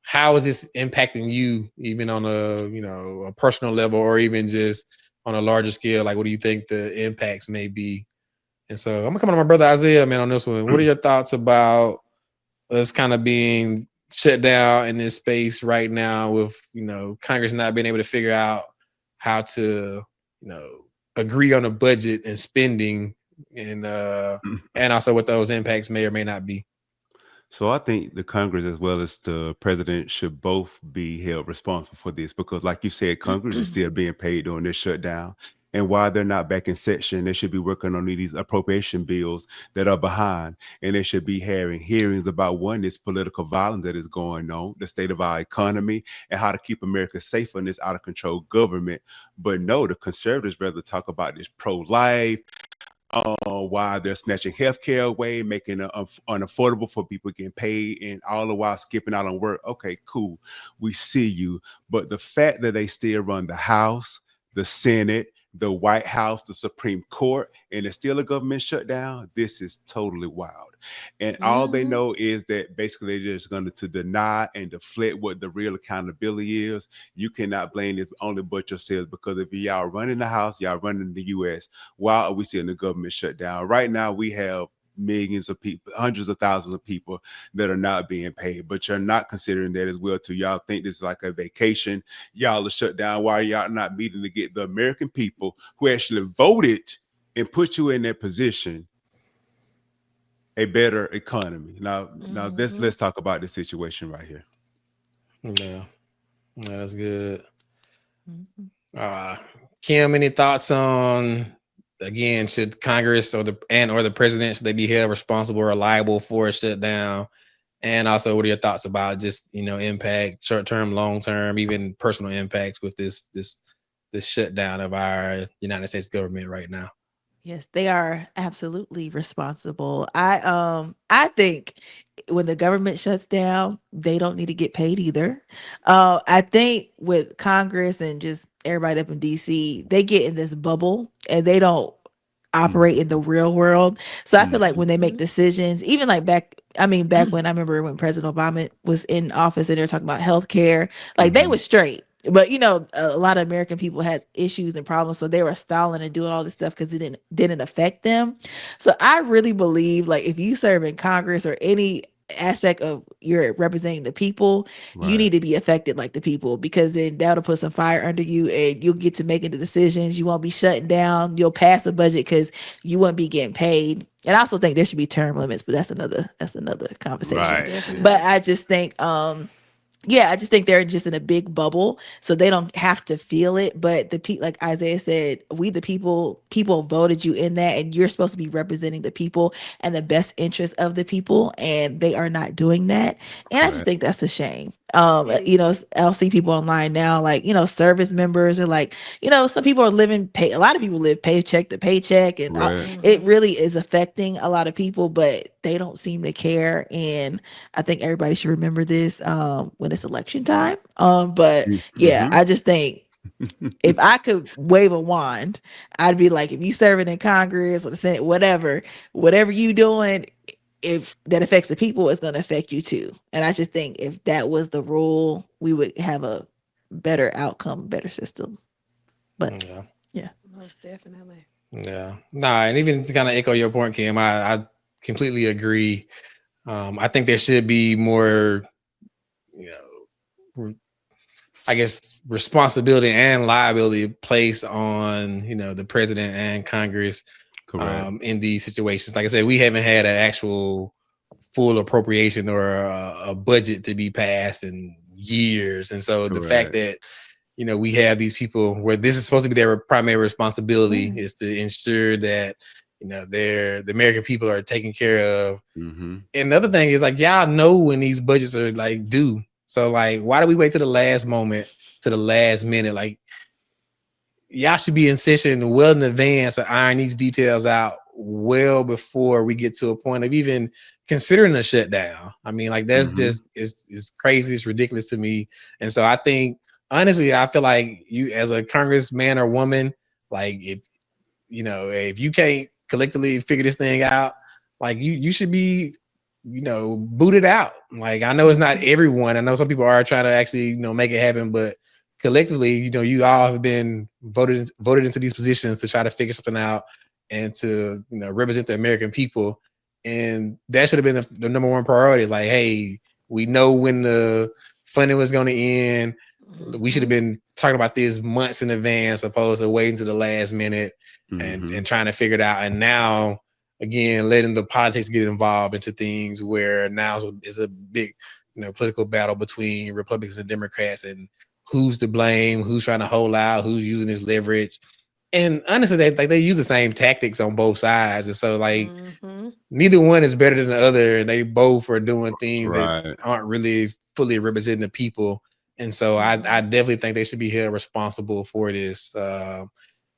how is this impacting you, even on a personal level, or even just on a larger scale? Like, what do you think the impacts may be? And so I'm gonna come to my brother Isaiah, man, on this one. What are your thoughts about us kind of being shut down in this space right now, with Congress not being able to figure out how to agree on a budget and spending, and also what those impacts may or may not be? So I think the Congress as well as the president should both be held responsible for this, because like you said, Congress is still being paid during this shutdown. And while they're not back in session, they should be working on these appropriation bills that are behind. And they should be having hearings about, one, this political violence that is going on, the state of our economy, and how to keep America safe from this out of control government. But no, the conservatives rather talk about this pro-life, why they're snatching healthcare away, making it unaffordable for people getting paid, and all the while skipping out on work. Okay, cool. We see you. But the fact that they still run the House, the Senate, the White House, the Supreme Court, and it's still a government shutdown, this is totally wild. And all they know is that basically they're just going to deny and deflect what the real accountability is. You cannot blame this only but yourselves, because if y'all running the House, y'all running the U.S., why are we seeing the government shutdown? Right now, we have millions of people, hundreds of thousands of people that are not being paid, but you're not considering that as well too. Y'all think this is like a vacation. Y'all are shut down. Why are y'all not meeting to get the American people who actually voted and put you in that position a better economy? Now let's talk about this situation right here. Yeah, that's good. Kim, any thoughts on, again, should Congress or the president, should they be held responsible or liable for a shutdown? And also, what are your thoughts about just impact, short term, long term, even personal impacts with this shutdown of our United States government right now? Yes, they are absolutely responsible. I think when the government shuts down, they don't need to get paid either. I think with Congress and just everybody up in DC, they get in this bubble and they don't operate in the real world. So I feel like when they make decisions, even like back when I remember when President Obama was in office and they were talking about healthcare, like they were straight. But a lot of American people had issues and problems, so they were stalling and doing all this stuff because it didn't affect them. So I really believe, like, if you serve in Congress or any aspect of you're representing the people, you need to be affected like the people, because then that'll put some fire under you and you'll get to making the decisions. You won't be shutting down. You'll pass the budget because you won't be getting paid. And I also think there should be term limits, but that's another conversation. Right. Definitely. But I just think yeah, I just think they're just in a big bubble, so they don't have to feel it. But the people, like Isaiah said, we the people voted you in that, and you're supposed to be representing the people and the best interest of the people, and they are not doing that. And I just Correct. think that's a shame. It You know, is. I'll see people online now, like, you know, service members are like, you know, some people are living a lot of people live paycheck to paycheck, and Correct. it Mhm. really is affecting a lot of people, but they don't seem to care. And I think everybody should remember this when it's election time. But yeah, Mm-hmm. I just think if I could wave a wand, I'd be like, if you serving in Congress or the Senate, whatever you doing, if that affects the people, it's going to affect you too. And I just think if that was the rule, we would have a better outcome, better system. But Yeah. yeah. Most definitely. Yeah. Nah, and even to kind of echo your point, Kim, I completely agree. I think there should be more, you know, I guess responsibility and liability placed on, you know, the president and Congress Correct. in these situations. Like I said, we haven't had an actual full appropriation or a budget to be passed in years. And so the fact Correct. that, you know, we have these people where this is supposed to be their primary responsibility Mhm. is to ensure that, you know, the American people are taken care of. Mm-hmm. And the other thing is, like, y'all know when these budgets are like due. So like, why do we wait to the last moment, to the last minute? Like, y'all should be in session well in advance to iron these details out well before we get to a point of even considering a shutdown. I mean, like, that's Mm-hmm. just it's crazy, it's ridiculous to me. And so I think, honestly, I feel like you as a congressman or woman, like, if you know, if you can't collectively figure this thing out, like, you should be, you know, booted out. Like, I know it's not everyone. I know some people are trying to actually, you know, make it happen, but collectively, you know, you all have been voted into these positions to try to figure something out and to, you know, represent the American people. And that should have been the number one priority. Like, hey, we know when the funding was going to end. We should have Mhm. been talking about this months in advance, opposed to waiting to the last minute Mm-hmm. and trying to figure it out. And now, again, letting the politics get involved into things where now is a big, you know, political battle between Republicans and Democrats, and who's to blame, who's trying to hold out, who's using this leverage. And honestly, they use the same tactics on both sides. And so, like, Mhm. neither one is better than the other, and they both are doing things that Right. aren't really fully representing the people. And so I Mhm. definitely think they should be held responsible for this.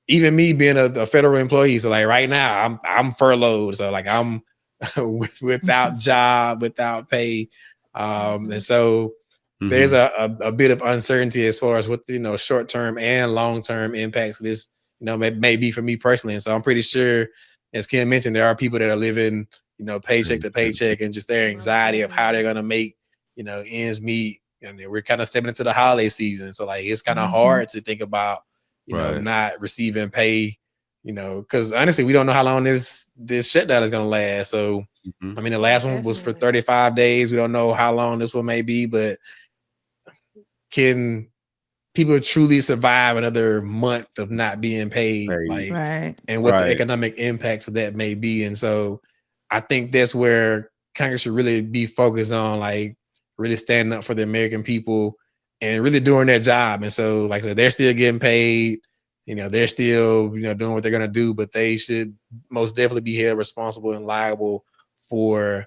Even me being a federal employee, so like right now I'm furloughed, so like I'm without job, without pay, and Mhm. so there's Mm-hmm. a bit of uncertainty as far as what, you know, short term and long term impacts of this, you know, may be for me personally. And so I'm pretty sure, as Kim mentioned, there are people that are living, you know, paycheck to paycheck, and just their Most anxiety of how they're definitely. gonna make, you know, ends meet. And we're kind of stepping into the holiday season, so like it's kind of Mhm. hard to think about, you know, Right. not receiving pay, you know, because honestly, we don't know how long this shutdown is going to last. So, Mm-hmm. I mean, the last Most one was for definitely. 35 days. We don't know how long this one may be, but can people truly survive another month of not being paid? Hey. Like, Right. and what the Right. economic impacts of that may be. And so, I think that's where Congress should really be focused on, like, really standing up for the American people and really doing their job. And so, like I said, they're still getting paid. You know, they're still, you know, doing what they're gonna do, but they should most definitely be held responsible and liable for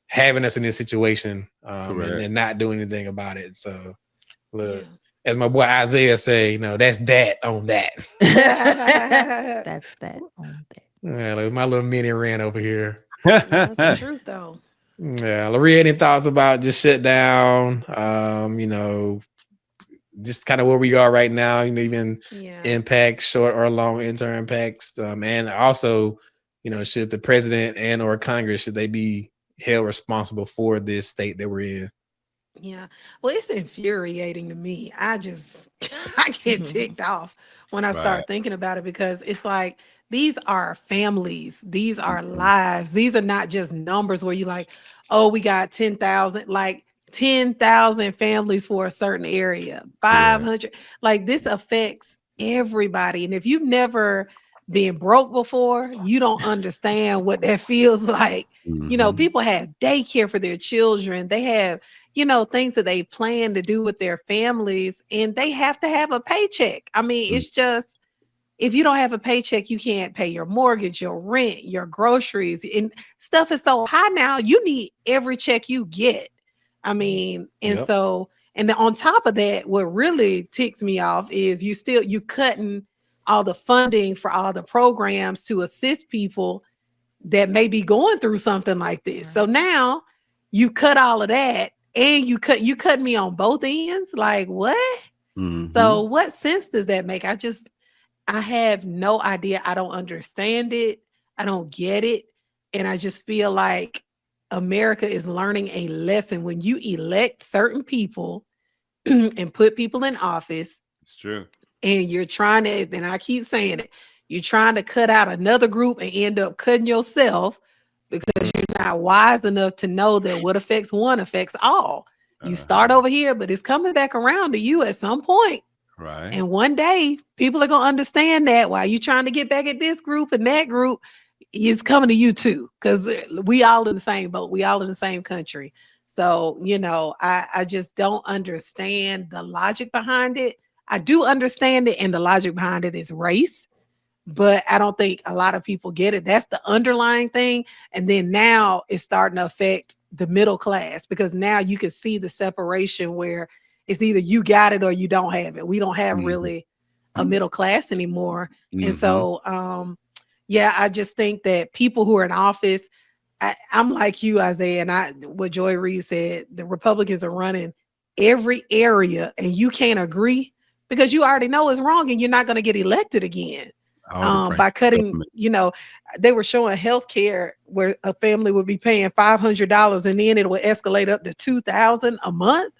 having us in this situation, Correct. and not doing anything about it. So, look, Yeah. as my boy Isaiah say, you know, that's that on that. That's that on that. Yeah, like my little mini rant over here. No, it's the truth though. Yeah, Laria, any thoughts about just shutdown? You know, just kind of where we are right now, you know, even Yeah. impacts, short or long interim impacts. And also, you know, should the president and or Congress, should they be held responsible for this state that we're in? Yeah. Well, it's infuriating to me. I get ticked off when I Right. start thinking about it because it's like these are families, these are Mhm. lives. These are not just numbers where you like, oh, we got 10,000, like 10,000 families for a certain area, Correct. 500. Like this affects everybody. And if you've never been broke before, you don't understand what that feels like. People have daycare for their children. They have, things that they plan to do with their families, and they have to have a paycheck. I mean, it's just, if you don't have a paycheck, you can't pay your mortgage, your rent, your groceries, and stuff is so high now. You need every check you get. I mean, and so, and then on top of that, what really ticks me off is you cutting all the funding for all the programs to assist people that may be going through something like this. Right. So now you cut all of that, and you cut me on both ends. Like, what? So what sense does that make? I have no idea. I don't understand it. I don't get it. And I just feel like America is learning a lesson. When you elect certain people and put people in office, it's true. And you're trying to, and I keep saying it, you're trying to cut out another group and end up cutting yourself because you're not wise enough to know that what affects one affects all. You start over here, but it's coming back around to you at some point. Right. And one day people are going to understand that while you're trying to get back at this group and that group is coming to you too. Cause we all in the same boat. We all in the same country. So, I just don't understand the logic behind it. I do understand it. And the logic behind it is race, but I don't think a lot of people get it. That's the underlying thing. And then now it's starting to affect the middle class, because now you can see the separation where it's either you got it or you don't have it. We don't have really a middle class anymore. And so, I just think that people who are in office, I'm like you, Isaiah, and what Joy Reid said, the Republicans are running every area, and you can't agree because you already know it's wrong and you're not going to get elected again. By cutting, they were showing healthcare where a family would be paying $500 and then it would escalate up to $2,000 a month.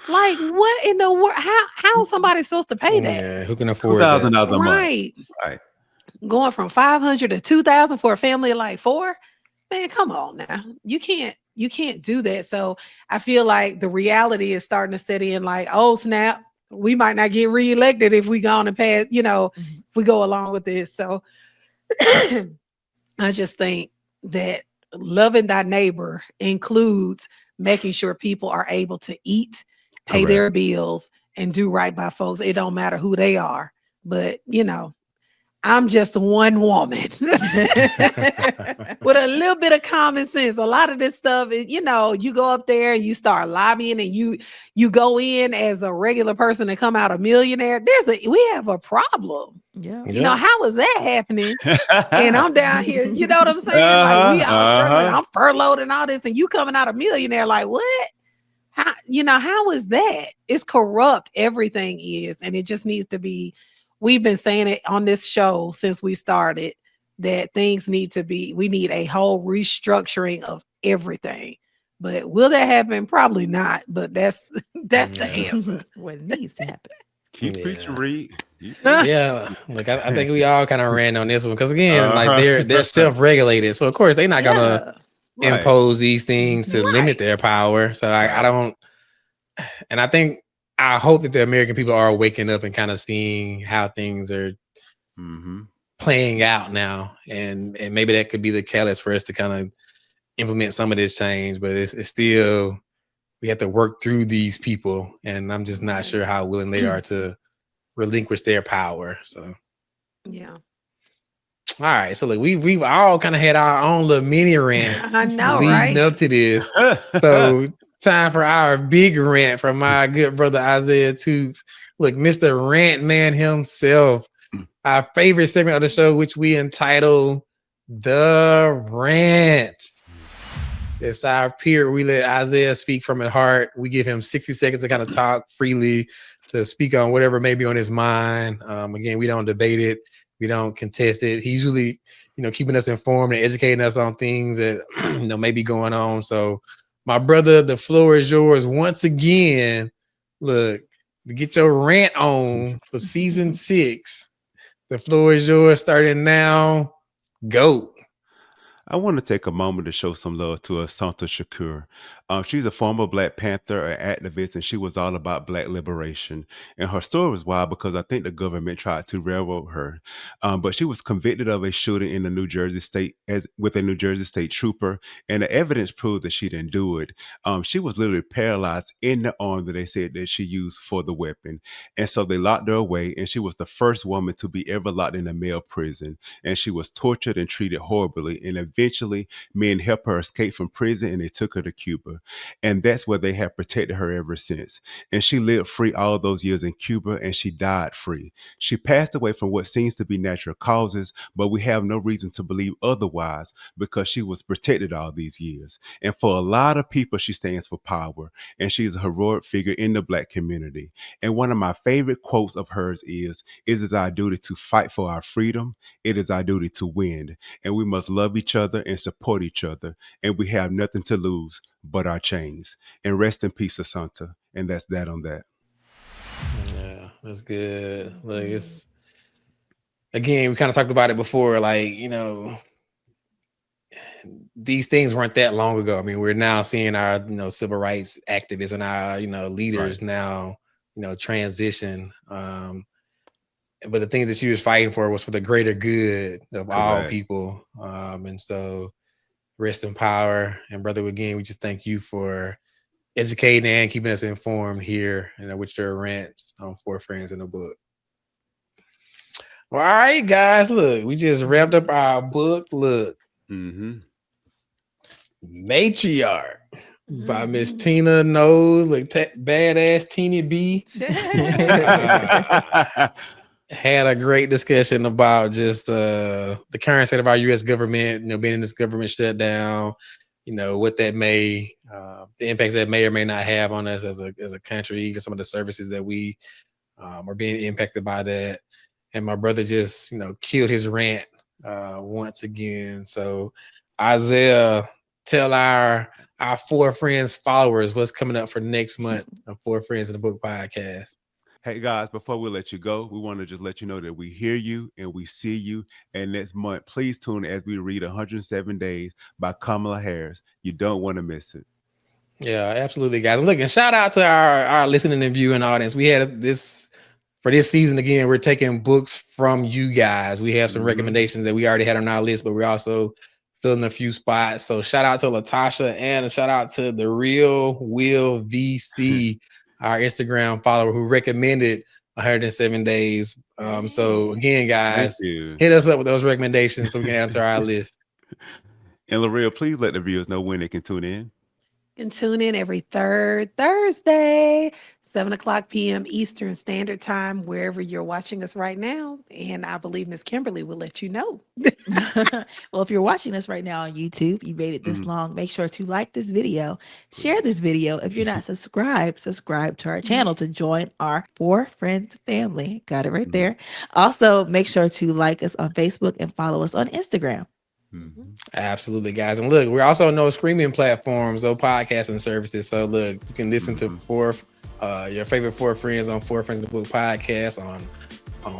Like, what in the world? How is somebody supposed to pay that? Yeah, who can afford that? $2,000 a month. Right. Going from $500 to $2,000 for a family of like four. Man, come on now. You can't do that. So I feel like the reality is starting to set in like, oh, snap. We might not get reelected if we go on and pass, if we go along with this. So I just think that loving thy neighbor includes making sure people are able to eat, pay their bills, and do right by folks. It don't matter who they are. But, I'm just one woman with a little bit of common sense. A lot of this stuff, you go up there and you start lobbying, and you go in as a regular person and come out a millionaire. We have a problem. Yeah. How is that happening? And I'm down here, you know what I'm saying? Like, we all struggling. I'm furloughed and all this, and you coming out a millionaire. Like, what? How is that? It's corrupt. Everything is, and it just needs to be. We've been saying it on this show since we started that things we need a whole restructuring of everything. But will that happen? Probably not. But that's the answer. What needs to happen. Keep preaching, Reed. Yeah, like I think we all kind of ran on this one because again, like they're self-regulated, so of course they're not gonna impose these things to limit their power. So I don't, and I hope that the American people are waking up and kind of seeing how things are playing out now. And maybe that could be the catalyst for us to kind of implement some of this change, but it's still, we have to work through these people. And I'm just not sure how willing they are to relinquish their power. So, yeah. All right. So look, we've all kind of had our own little mini rant. I know, leading up to this. So time for our big rant from my good brother Isaiah Tukes. Look, Mr. Rant Man himself, our favorite segment of the show, which we entitle The Rant. It's our period. We let Isaiah speak from his heart. We give him 60 seconds to kind of talk freely, to speak on whatever may be on his mind. Again, we don't debate it. We don't contest it. He's usually, keeping us informed and educating us on things that, may be going on. So, my brother, the floor is yours once again. Look, to get your rant on for season 6. The floor is yours starting now. Go. I want to take a moment to show some love to Assata Shakur. She's a former Black Panther activist, and she was all about Black liberation. And her story was wild because I think the government tried to railroad her. But she was convicted of a shooting in the New Jersey state with a New Jersey state trooper, and the evidence proved that she didn't do it. She was literally paralyzed in the arm that they said that she used for the weapon. And so they locked her away, and she was the first woman to be ever locked in a male prison. And she was tortured and treated horribly. And eventually, men helped her escape from prison, and they took her to Cuba. And that's where they have protected her ever since. And she lived free all those years in Cuba, and she died free. She passed away from what seems to be natural causes, but we have no reason to believe otherwise because she was protected all these years. And for a lot of people, she stands for power, and she's a heroic figure in the Black community. And one of my favorite quotes of hers is, "It is our duty to fight for our freedom. It is our duty to win. And we must love each other and support each other. And we have nothing to lose but our chains." And rest in peace, Assata. And that's that on that. Yeah, that's good. Like, it's, again, we kind of talked about it before, like, you know, these things weren't that long ago. I mean, we're now seeing our, you know, civil rights activists and our, you know, leaders now, you know, transition. But the thing that she was fighting for was for the greater good of all people. And so rest in power. And brother, again, we just thank you for educating and keeping us informed here, you know, with your rants on Four Friends in a Book. Well, all right, guys, look, we just wrapped up our book. Look, Matriarch by Miss Tina Knowles, like badass Teeny B. Had a great discussion about just the current state of our U.S. government, you know, being in this government shutdown, you know, what that may, the impacts that may or may not have on us as a country, even some of the services that we are being impacted by that. And my brother just, you know, killed his rant once again. So Isaiah, tell our Four Friends followers what's coming up for next month of Four Friends in the Book podcast. Hey guys, before we let you go, we want to just let you know that we hear you and we see you. And next month, please tune in as we read 107 Days by Kamala Harris. You don't want to miss it. Yeah, absolutely, guys. Look, and shout out to our listening and viewing audience. We had this for this season again. We're taking books from you guys. We have some recommendations that we already had on our list, but we're also filling a few spots. So shout out to Latasha and a shout out to the Real Will VC, our Instagram follower who recommended 107 Days. So again, guys, hit us up with those recommendations so we can add them to our list. And L'Oreal, please let the viewers know when they can tune in. You can tune in every third Thursday, 7:00 p.m. Eastern Standard Time, wherever you're watching us right now. And I believe Miss Kimberly will let you know. Well, if you're watching us right now on YouTube, you made it this long, make sure to like this video, share this video. If you're not subscribed to our channel to join our Four Friends family. Got it right there. Also, make sure to like us on Facebook and follow us on Instagram. Absolutely, guys. And look, we're also on those streaming platforms, those podcasting services. So look, you can listen to your favorite Four Friends on Four Friends in the Book podcast on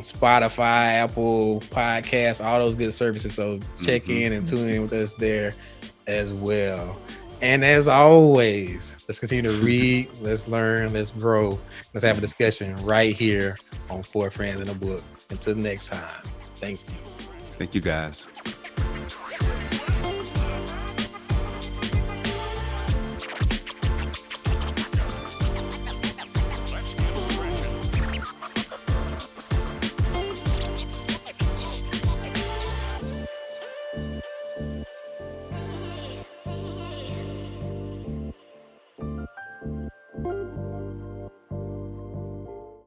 Spotify, Apple Podcasts, all those good services. So check in and tune in with us there as well. And as always, let's continue to read, let's learn, let's grow. Let's have a discussion right here on Four Friends in a Book. Until next time, thank you. Thank you, guys.